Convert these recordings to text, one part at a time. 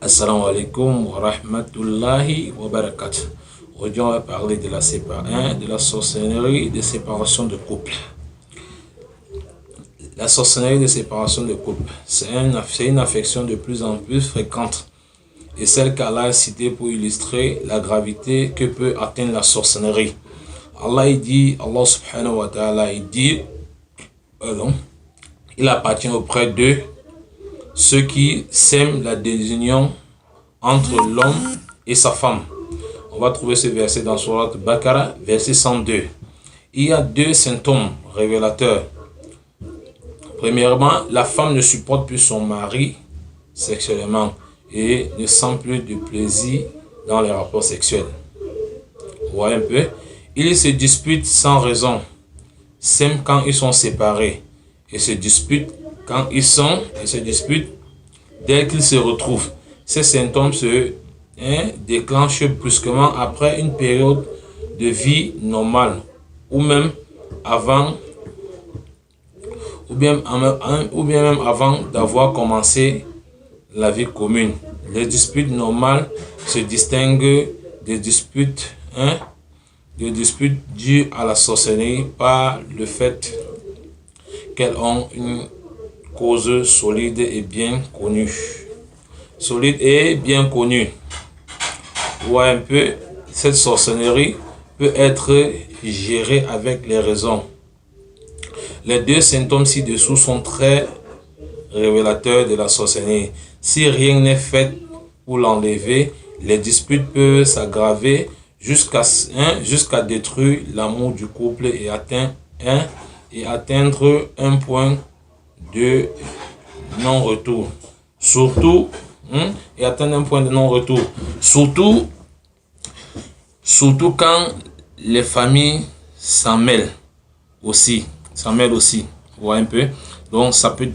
Assalamu alaikum wa rahmatullahi wa barakatuh. Aujourd'hui, on va parler de la sorcellerie de séparation de couple. La sorcellerie de séparation de couple, c'est une affection de plus en plus fréquente et celle qu'Allah a citée pour illustrer la gravité que peut atteindre la sorcellerie. Allah subhanahu wa ta'ala, il appartient auprès d'eux ceux qui sèment la désunion entre l'homme et sa femme. On va trouver ce verset dans Surat Baqarah, verset 102. Il y a deux symptômes révélateurs. Premièrement, la femme ne supporte plus son mari sexuellement et ne sent plus de plaisir dans les rapports sexuels. Vous voyez un peu? Ils se disputent sans raison, s'aiment quand ils sont séparés et se disputent dès qu'ils se retrouvent. Ces symptômes se déclenchent brusquement après une période de vie normale ou même même avant d'avoir commencé la vie commune. Les disputes normales se distinguent des disputes dues à la sorcellerie par le fait qu'elles ont une cause solide et bien connue. Ouais, un peu, cette sorcellerie peut être gérée avec les raisons. Les deux symptômes ci-dessous sont très révélateurs de la sorcellerie. Si rien n'est fait pour l'enlever, les disputes peuvent s'aggraver jusqu'à détruire l'amour du couple et atteindre un point de non-retour. Surtout quand les familles s'en mêlent aussi. Vous voyez un peu? Donc ça peut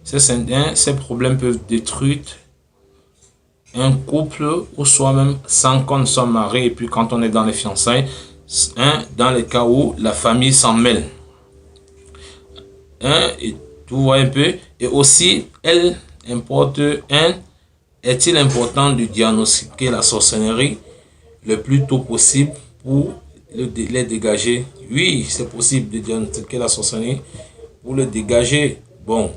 ces problèmes peuvent détruire un couple ou soi-même sans qu'on soit marié et puis quand on est dans les fiançailles, dans les cas où la famille s'en mêle. Et vous voyez un peu? Et aussi, est-il important de diagnostiquer la sorcellerie le plus tôt possible pour les dégager? Oui, c'est possible de diagnostiquer la sorcellerie pour le dégager. Bon,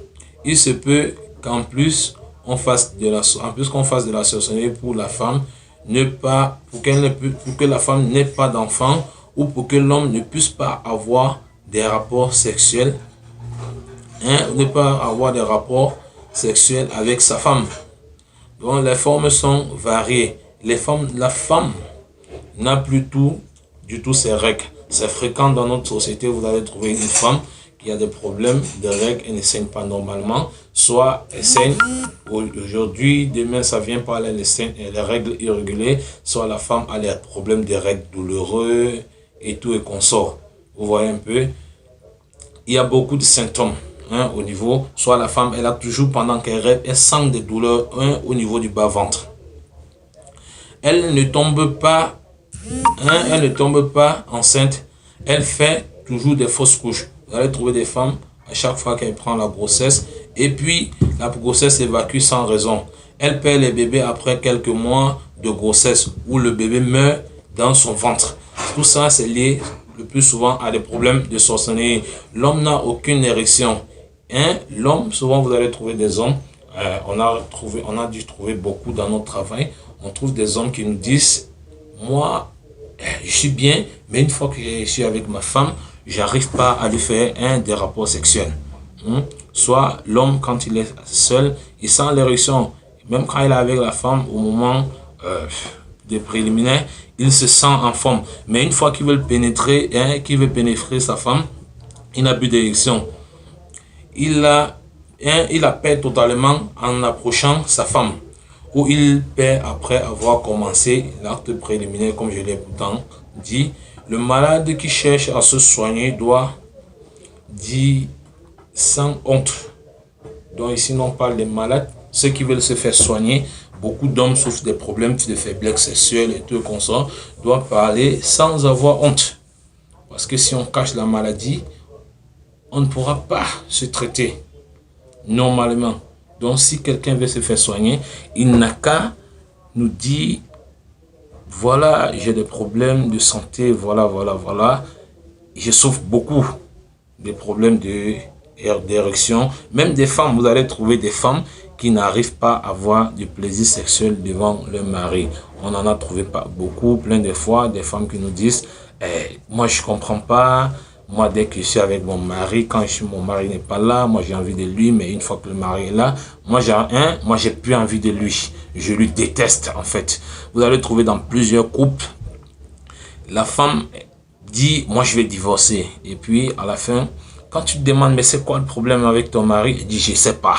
il se peut qu'en plus qu'on fasse de la sorcellerie pour la femme, pour que la femme n'ait pas d'enfant ou pour que l'homme ne puisse pas avoir des rapports sexuels. Ne pas avoir des rapports sexuels avec sa femme. Donc les formes sont variées. La femme n'a plus du tout ses règles. C'est fréquent dans notre société, vous allez trouver une femme qui a des problèmes de règles et ne saigne pas normalement. Soit elle saigne aujourd'hui, demain ça vient pas, elle saigne, les règles irrégulières. Soit la femme a des problèmes de règles douloureux et tout et consort. Vous voyez un peu, il y a beaucoup de symptômes. Au niveau, soit la femme, elle a toujours pendant qu'elle rêve, elle sent des douleurs au niveau du bas-ventre. Elle ne tombe pas enceinte, elle fait toujours des fausses couches. Vous allez trouver des femmes à chaque fois qu'elle prend la grossesse et puis la grossesse s'évacue sans raison. Elle perd les bébés après quelques mois de grossesse où le bébé meurt dans son ventre. Tout ça, c'est lié le plus souvent à des problèmes de sorcellerie. L'homme n'a aucune érection. L'homme, souvent vous allez trouver des hommes, on a dû trouver beaucoup dans notre travail, on trouve des hommes qui nous disent, moi, je suis bien, mais une fois que je suis avec ma femme, j'arrive pas à lui faire des rapports sexuels. Soit l'homme, quand il est seul, il sent l'érection, même quand il est avec la femme, au moment des préliminaires, il se sent en forme. Mais une fois qu'il veut pénétrer sa femme, il n'a plus d'érection. Il la perd totalement en approchant sa femme, ou il perd après avoir commencé l'acte préliminaire, comme je l'ai pourtant dit. Le malade qui cherche à se soigner doit dire sans honte. Donc ici, on parle des malades, ceux qui veulent se faire soigner. Beaucoup d'hommes souffrent des problèmes de faiblesse sexuelle et tout comme ça, doivent parler sans avoir honte. Parce que si on cache la maladie, on ne pourra pas se traiter normalement. Donc, si quelqu'un veut se faire soigner, il n'a qu'à nous dire, voilà, j'ai des problèmes de santé, voilà. Je souffre beaucoup des problèmes d'érection. Même des femmes, vous allez trouver des femmes qui n'arrivent pas à avoir du plaisir sexuel devant leur mari. On en a trouvé pas beaucoup, plein de fois, des femmes qui nous disent, moi je comprends pas, moi dès que je suis avec mon mari, quand mon mari n'est pas là, moi j'ai envie de lui, mais une fois que le mari est là, moi j'ai plus envie de lui. Je lui déteste en fait. Vous allez trouver dans plusieurs couples, la femme dit, moi je vais divorcer. Et puis à la fin, quand tu te demandes, mais c'est quoi le problème avec ton mari? Il dit, je sais pas.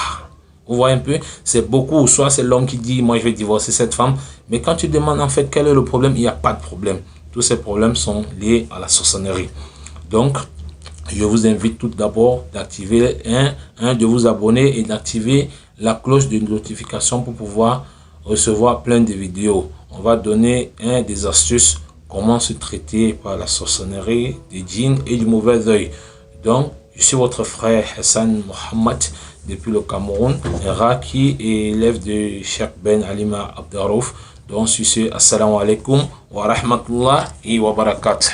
Vous voyez un peu, c'est beaucoup, soit c'est l'homme qui dit, moi je vais divorcer cette femme, mais quand tu demandes en fait quel est le problème, il n'y a pas de problème. Tous ces problèmes sont liés à la sorcellerie. Donc, je vous invite tout d'abord d'activer de vous abonner et d'activer la cloche de notification pour pouvoir recevoir plein de vidéos. On va donner des astuces, comment se traiter par la sorcellerie, des djinns et du mauvais œil. Donc, je suis votre frère Hassan Mohammed depuis le Cameroun, Raki et élève de Cheikh Ben Alima Abdarouf. Donc, sur ce, assalamu alaikum wa rahmatullah wa barakatuh.